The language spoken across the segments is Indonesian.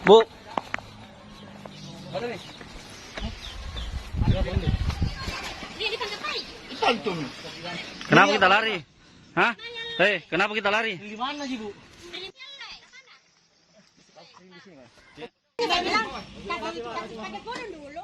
Bu. Kenapa kita lari? Hah? Kenapa kita lari? Di mana sih, Bu? Kita bilang, pakai turun dulu.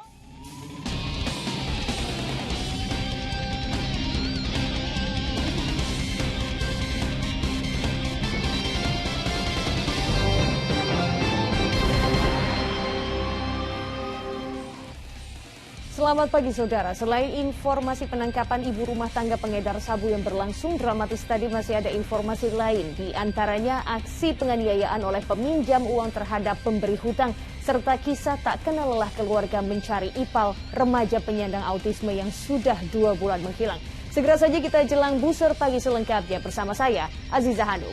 Selamat pagi saudara, selain informasi penangkapan ibu rumah tangga pengedar sabu yang berlangsung dramatis tadi, masih ada informasi lain. Di antaranya aksi penganiayaan oleh peminjam uang terhadap pemberi hutang, serta kisah tak kenal lelah keluarga mencari Ipal, remaja penyandang autisme yang sudah 2 bulan menghilang. Segera saja kita jelang Buser Pagi selengkapnya bersama saya, Aziza Hanum.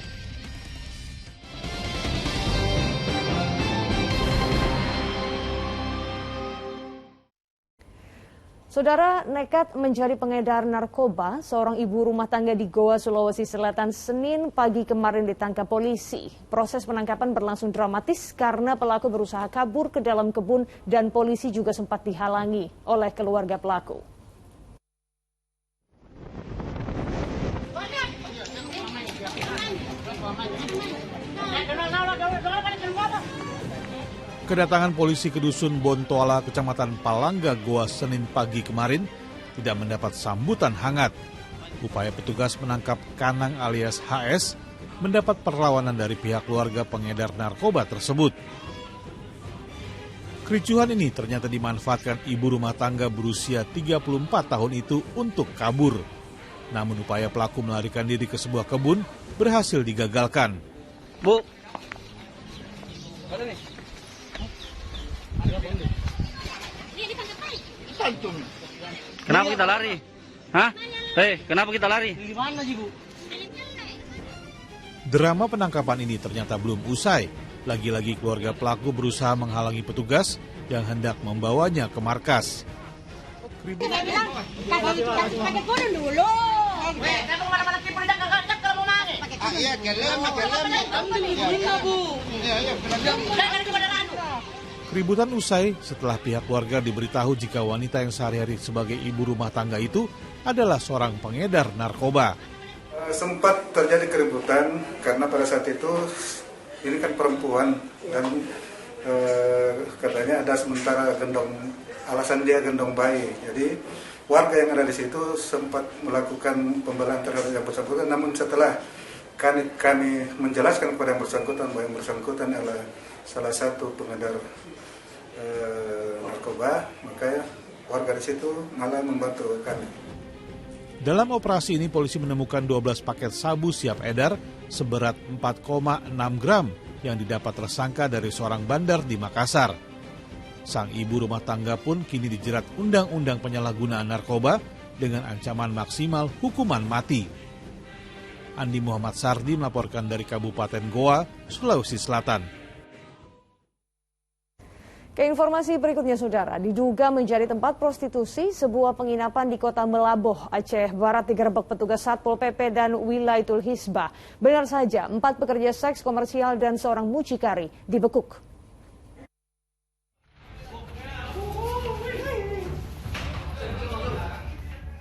Saudara, nekat menjadi pengedar narkoba, seorang ibu rumah tangga di Goa, Sulawesi Selatan, Senin pagi kemarin ditangkap polisi. Proses penangkapan berlangsung dramatis karena pelaku berusaha kabur ke dalam kebun dan polisi juga sempat dihalangi oleh keluarga pelaku. Kedatangan polisi ke Dusun Bontoala, Kecamatan Palangga, Goa, Senin pagi kemarin tidak mendapat sambutan hangat. Upaya petugas menangkap Kanang alias HS mendapat perlawanan dari pihak keluarga pengedar narkoba tersebut. Kericuhan ini ternyata dimanfaatkan ibu rumah tangga berusia 34 tahun itu untuk kabur. Namun upaya pelaku melarikan diri ke sebuah kebun berhasil digagalkan. Bu. Kenapa kita lari? Hah? Kenapa kita lari? Di mana sih, Bu? Drama penangkapan ini ternyata belum usai. Lagi-lagi keluarga pelaku berusaha menghalangi petugas yang hendak membawanya ke markas. Kita bilang, pakai turun dulu. Keributan usai setelah pihak keluarga diberitahu jika wanita yang sehari-hari sebagai ibu rumah tangga itu adalah seorang pengedar narkoba. Sempat terjadi keributan karena pada saat itu ini kan perempuan dan katanya ada sementara alasan dia gendong bayi. Jadi warga yang ada di situ sempat melakukan pembelaan terhadap yang bersangkutan. Namun setelah kami menjelaskan kepada yang bersangkutan bahwa yang bersangkutan adalah salah satu pengedar narkoba, maka warga di situ malah membantu kami. Dalam operasi ini polisi menemukan 12 paket sabu siap edar seberat 4,6 gram yang didapat tersangka dari seorang bandar di Makassar. Sang ibu rumah tangga pun kini dijerat Undang-Undang Penyalahgunaan Narkoba dengan ancaman maksimal hukuman mati. Andi Muhammad Sardi melaporkan dari Kabupaten Goa, Sulawesi Selatan. Ke informasi berikutnya saudara, diduga menjadi tempat prostitusi, sebuah penginapan di kota Melaboh, Aceh Barat digerebek petugas Satpol PP dan Wilaytul Hisbah. Benar saja, 4 pekerja seks komersial dan seorang mucikari dibekuk.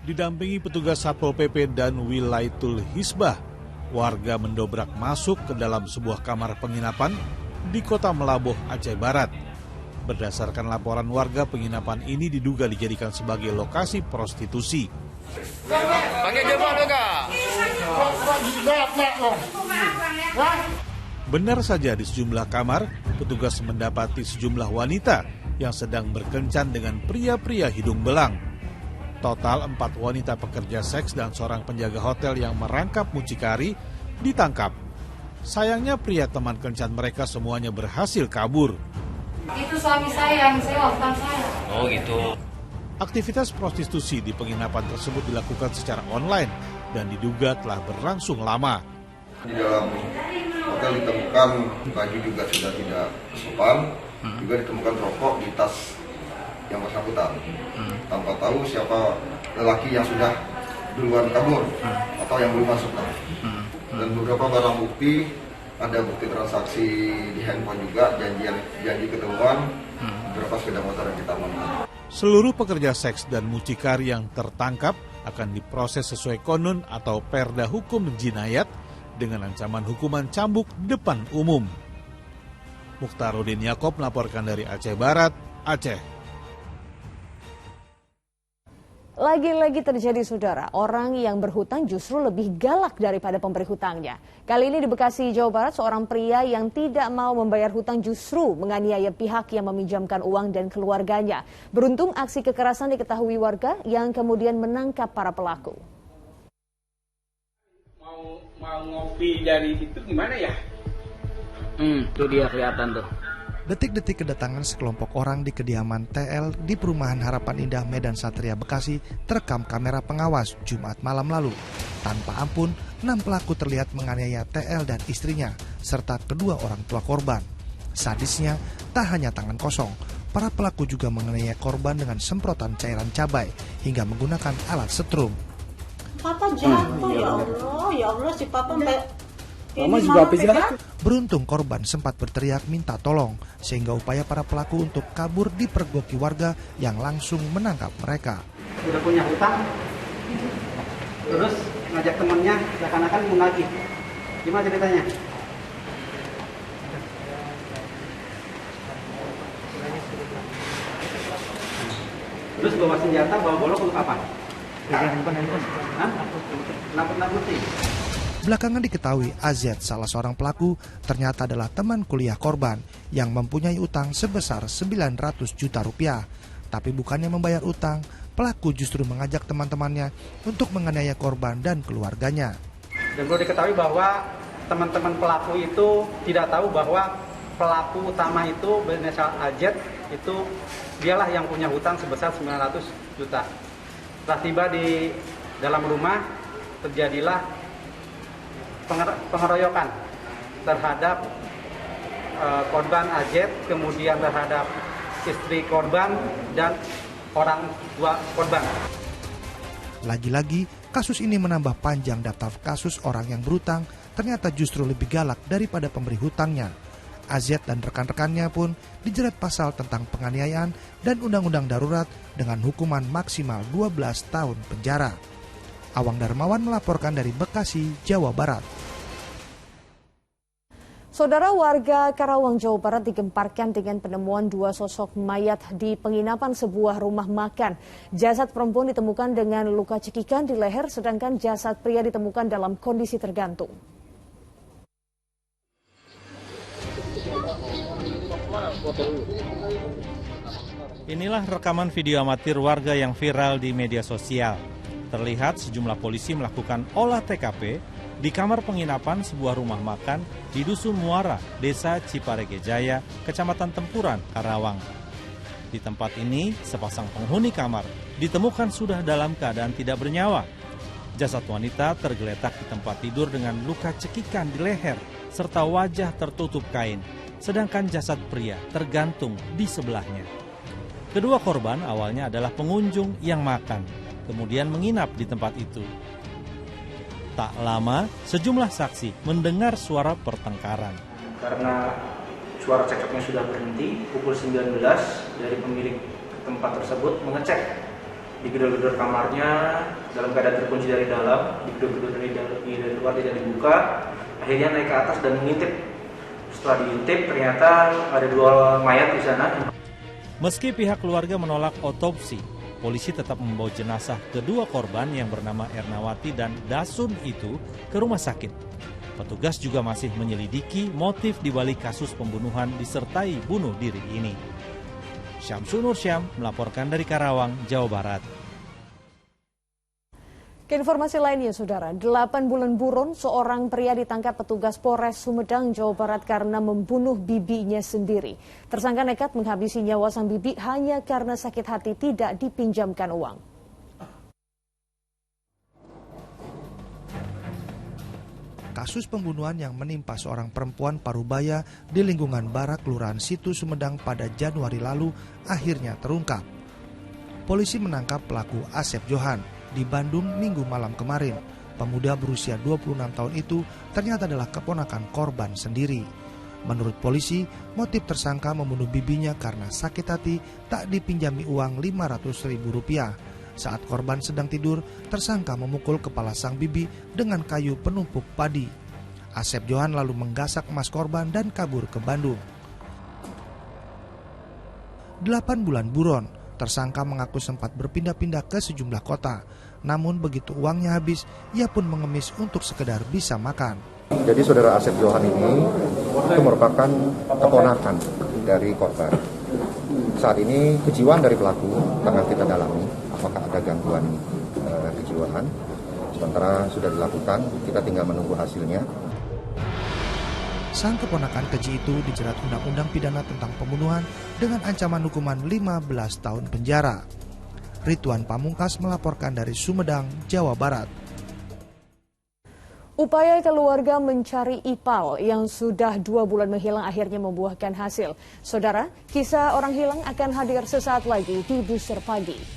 Didampingi petugas Satpol PP dan Wilaytul Hisbah, warga mendobrak masuk ke dalam sebuah kamar penginapan di kota Melaboh, Aceh Barat. Berdasarkan laporan warga, penginapan ini diduga dijadikan sebagai lokasi prostitusi. Benar saja, di sejumlah kamar, petugas mendapati sejumlah wanita yang sedang berkencan dengan pria-pria hidung belang. Total 4 wanita pekerja seks dan seorang penjaga hotel yang merangkap mucikari ditangkap. Sayangnya pria teman kencan mereka semuanya berhasil kabur. Itu suami saya yang sewa, bukan saya. Oh gitu. Aktivitas prostitusi di penginapan tersebut dilakukan secara online dan diduga telah berlangsung lama. Di dalam hotel ditemukan baju juga sudah tidak sopan, juga ditemukan rokok di tas yang bersangkutan tanpa tahu siapa lelaki yang sudah duluan kabur atau yang belum masuk. Dan beberapa barang bukti, ada bukti transaksi di handphone juga, janji ketemuan, beberapa sepeda motor yang kita amankan. Seluruh pekerja seks dan mucikari yang tertangkap akan diproses sesuai konun atau perda hukum jinayat dengan ancaman hukuman cambuk depan umum. Mukhtaruddin Yaakob melaporkan dari Aceh Barat, Aceh. Lagi-lagi terjadi, saudara, orang yang berhutang justru lebih galak daripada pemberi hutangnya. Kali ini di Bekasi, Jawa Barat, seorang pria yang tidak mau membayar hutang justru menganiaya pihak yang meminjamkan uang dan keluarganya. Beruntung aksi kekerasan diketahui warga yang kemudian menangkap para pelaku. Mau ngopi dari itu gimana ya? Tuh dia kelihatan tuh. Detik-detik kedatangan sekelompok orang di kediaman TL di Perumahan Harapan Indah, Medan Satria, Bekasi terekam kamera pengawas Jumat malam lalu. Tanpa ampun, 6 pelaku terlihat menganiaya TL dan istrinya, serta kedua orang tua korban. Sadisnya, tak hanya tangan kosong, para pelaku juga menganiaya korban dengan semprotan cairan cabai hingga menggunakan alat setrum. Papa jatuh, ya Allah, si Papa Mama juga habis jatuh. Beruntung korban sempat berteriak minta tolong, sehingga upaya para pelaku untuk kabur dipergoki warga yang langsung menangkap mereka. Udah punya hutang, terus ngajak temennya seakan-akan menagih. Gimana ceritanya? Terus bawa senjata, bawa golok untuk apa? Nakut-nakuti. Belakangan diketahui AZ, salah seorang pelaku, ternyata adalah teman kuliah korban yang mempunyai utang sebesar 900 juta rupiah. Tapi bukannya membayar utang, pelaku justru mengajak teman-temannya untuk menganiaya korban dan keluarganya. Dan perlu diketahui bahwa teman-teman pelaku itu tidak tahu bahwa pelaku utama itu berinisial AZ itu dialah yang punya hutang sebesar 900 juta. Setelah tiba di dalam rumah, terjadilah pengeroyokan terhadap korban AZ, kemudian terhadap istri korban dan orang tua korban. Lagi-lagi, kasus ini menambah panjang daftar kasus orang yang berutang ternyata justru lebih galak daripada pemberi hutangnya. AZ dan rekan-rekannya pun dijerat pasal tentang penganiayaan dan undang-undang darurat dengan hukuman maksimal 12 tahun penjara. Awang Darmawan melaporkan dari Bekasi, Jawa Barat. Saudara, warga Karawang, Jawa Barat digemparkan dengan penemuan 2 sosok mayat di penginapan sebuah rumah makan. Jasad perempuan ditemukan dengan luka cekikan di leher, sedangkan jasad pria ditemukan dalam kondisi tergantung. Inilah rekaman video amatir warga yang viral di media sosial. Terlihat sejumlah polisi melakukan olah TKP di kamar penginapan sebuah rumah makan di Dusun Muara, Desa Ciparege Jaya, Kecamatan Tempuran, Karawang. Di tempat ini, sepasang penghuni kamar ditemukan sudah dalam keadaan tidak bernyawa. Jasad wanita tergeletak di tempat tidur dengan luka cekikan di leher serta wajah tertutup kain, sedangkan jasad pria tergantung di sebelahnya. Kedua korban awalnya adalah pengunjung yang makan, kemudian menginap di tempat itu. Tak lama, sejumlah saksi mendengar suara pertengkaran. Karena suara cekcoknya sudah berhenti, pukul 19 dari pemilik tempat tersebut mengecek di gedor-gedor kamarnya dalam keadaan terkunci dari dalam, di gedor-gedor dari luar tidak dibuka, akhirnya naik ke atas dan mengintip. Setelah diintip, ternyata ada 2 mayat di sana. Meski pihak keluarga menolak otopsi, polisi tetap membawa jenazah kedua korban yang bernama Ernawati dan Dasun itu ke rumah sakit. Petugas juga masih menyelidiki motif dibalik kasus pembunuhan disertai bunuh diri ini. Syamsul Nursyam melaporkan dari Karawang, Jawa Barat. Keinformasi lainnya, saudara, 8 bulan buron seorang pria ditangkap petugas Polres Sumedang, Jawa Barat karena membunuh bibinya sendiri. Tersangka nekat menghabisi nyawa sang bibi hanya karena sakit hati tidak dipinjamkan uang. Kasus pembunuhan yang menimpa seorang perempuan Parubaya di lingkungan Barak, Kelurahan Situ, Sumedang pada Januari lalu akhirnya terungkap. polisi menangkap pelaku Asep Johan di Bandung Minggu malam kemarin. Pemuda berusia 26 tahun itu ternyata adalah keponakan korban sendiri. Menurut polisi, motif tersangka membunuh bibinya karena sakit hati tak dipinjami uang Rp500.000. Saat korban sedang tidur, tersangka memukul kepala sang bibi dengan kayu penumpuk padi. Asep Johan lalu menggasak emas korban dan kabur ke Bandung. 8 bulan buron, tersangka mengaku sempat berpindah-pindah ke sejumlah kota. Namun begitu uangnya habis, ia pun mengemis untuk sekedar bisa makan. Jadi saudara Asep Johan ini itu merupakan keponakan dari korban. Saat ini kejiwaan dari pelaku tengah kita dalami, apakah ada gangguan kejiwaan. Sementara sudah dilakukan, kita tinggal menunggu hasilnya. Sang keponakan keji itu dijerat Undang-Undang Pidana tentang Pembunuhan dengan ancaman hukuman 15 tahun penjara. Ridwan Pamungkas melaporkan dari Sumedang, Jawa Barat. Upaya keluarga mencari Ipal yang sudah 2 bulan menghilang akhirnya membuahkan hasil. Saudara, kisah orang hilang akan hadir sesaat lagi di Booster Pagi.